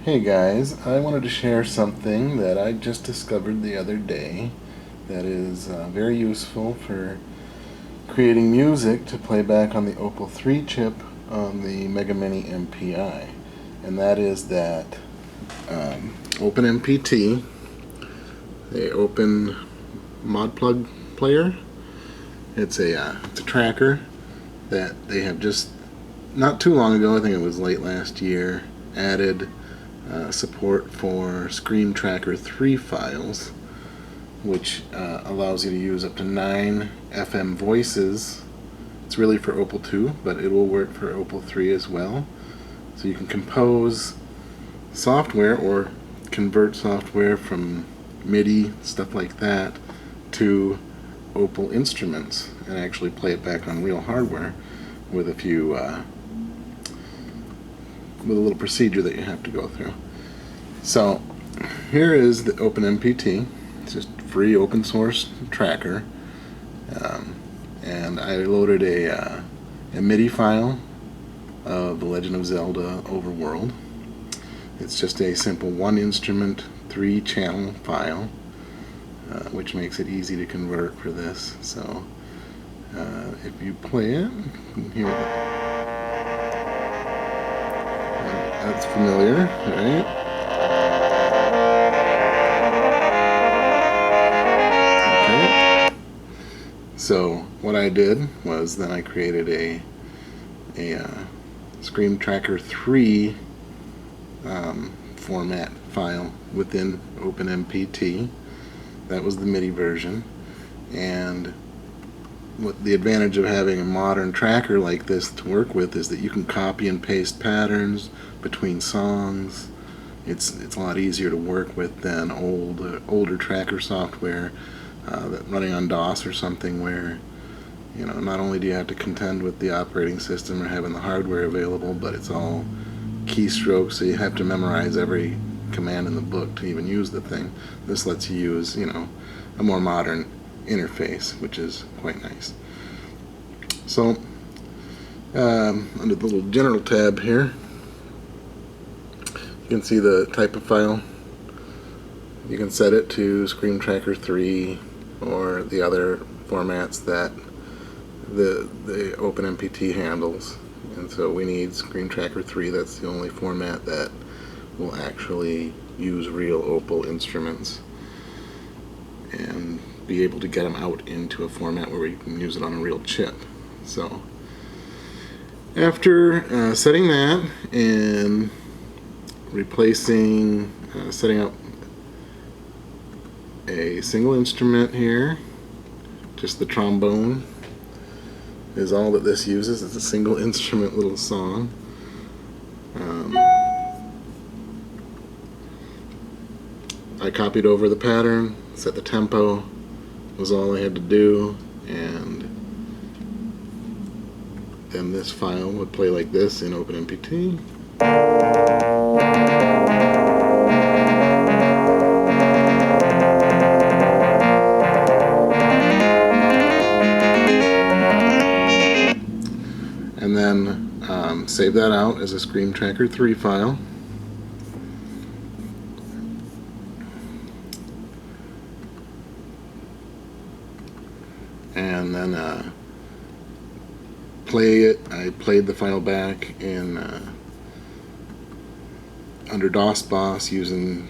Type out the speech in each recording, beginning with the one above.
Hey guys, I wanted to share something that I just discovered the other day that is very useful for creating music to play back on the Opal 3 chip on the Mega Mini MPI. And that is that OpenMPT, the Open Mod Plug Player, it's a tracker that they have just not too long ago, I think it was late last year, added support for Screen Tracker 3 files, which allows you to use up to 9 FM voices. It's really for Opal 2, but it will work for Opal 3 as well. So you can compose software or convert software from MIDI, stuff like that, to Opal instruments and actually play it back on real hardware with a few with a little procedure that you have to go through. So here is the OpenMPT. It's just free open source tracker, and I loaded a MIDI file of The Legend of Zelda Overworld. It's just a simple 1-instrument 3-channel file, which makes it easy to convert for this. So if you play it, you can hear it. That's familiar, right? Okay. So what I did was then I created a Screen Tracker 3 format file within OpenMPT. That was the MIDI version. And what the advantage of having a modern tracker like this to work with is that you can copy and paste patterns between songs. It's a lot easier to work with than older tracker software that running on DOS or something, where not only do you have to contend with the operating system or having the hardware available, but it's all keystrokes, so you have to memorize every command in the book to even use the thing. This lets you use a more modern interface, which is quite nice. So under the little general tab here, you can see the type of file. You can set it to Screen Tracker 3 or the other formats that the OpenMPT handles. And so we need Screen Tracker 3. That's the only format that will actually use real Opal instruments and be able to get them out into a format where we can use it on a real chip. So after setting that and replacing, setting up a single instrument here, just the trombone is all that this uses. It's a single instrument little song. I copied over the pattern, set the tempo, was all I had to do, and then this file would play like this in OpenMPT. And then save that out as a Screen Tracker 3 file. And then play it. I played the file back in under DOSBox using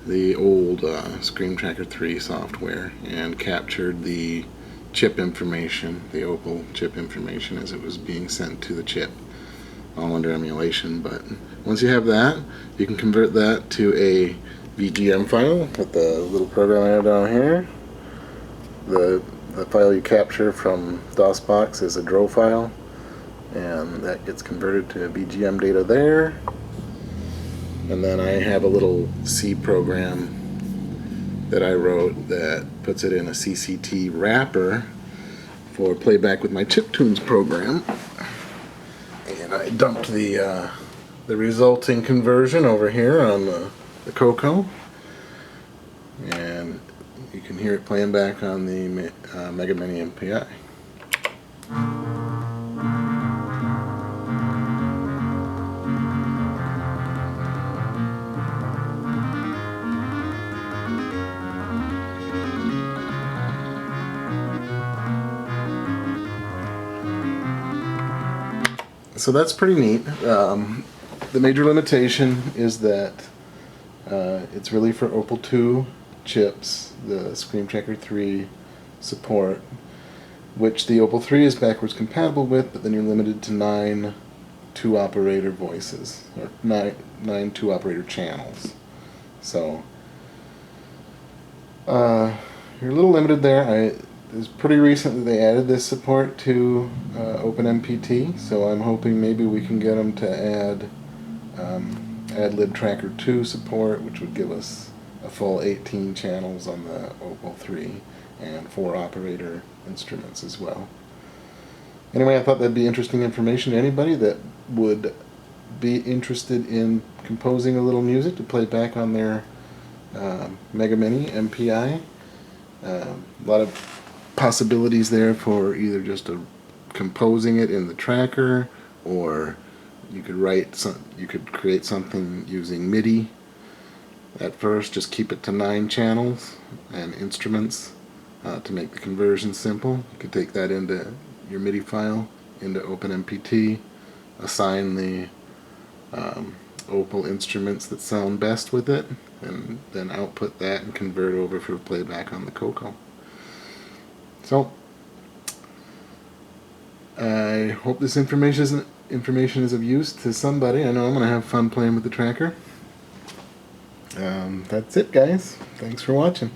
the old Screen Tracker 3 software, and captured the chip information, the Opal chip information, as it was being sent to the chip, all under emulation. But once you have that, you can convert that to a BGM file with the little program I have down here. The file you capture from DOSBox is a DRO file, and that gets converted to BGM data there. And then I have a little C program that I wrote that puts it in a CCT wrapper for playback with my chiptunes program. And I dumped the resulting conversion over here on the Coco, and you can hear it playing back on the Mega Mini MPI. So that's pretty neat. The major limitation is that it's really for Opel 2 chips, the Scream Tracker 3 support, which the Opel 3 is backwards compatible with, but then you're limited to 9 2-operator voices, or 9 2-operator channels. So you're a little limited there. It was pretty recent that they added this support to OpenMPT, so I'm hoping maybe we can get them to add libtracker 2 support, which would give us a full 18 channels on the Opel 3 and 4-operator instruments as well. Anyway, I thought that'd be interesting information to anybody that would be interested in composing a little music to play back on their Mega Mini MPI. A lot of possibilities there for either just composing it in the tracker, or you could create something using MIDI at first. Just keep it to 9 channels and instruments to make the conversion simple. You could take that into your MIDI file into OpenMPT, assign the Opel instruments that sound best with it, and then output that and convert over for playback on the Coco. So I hope this information is of use to somebody. I know I'm going to have fun playing with the tracker. That's it, guys. Thanks for watching.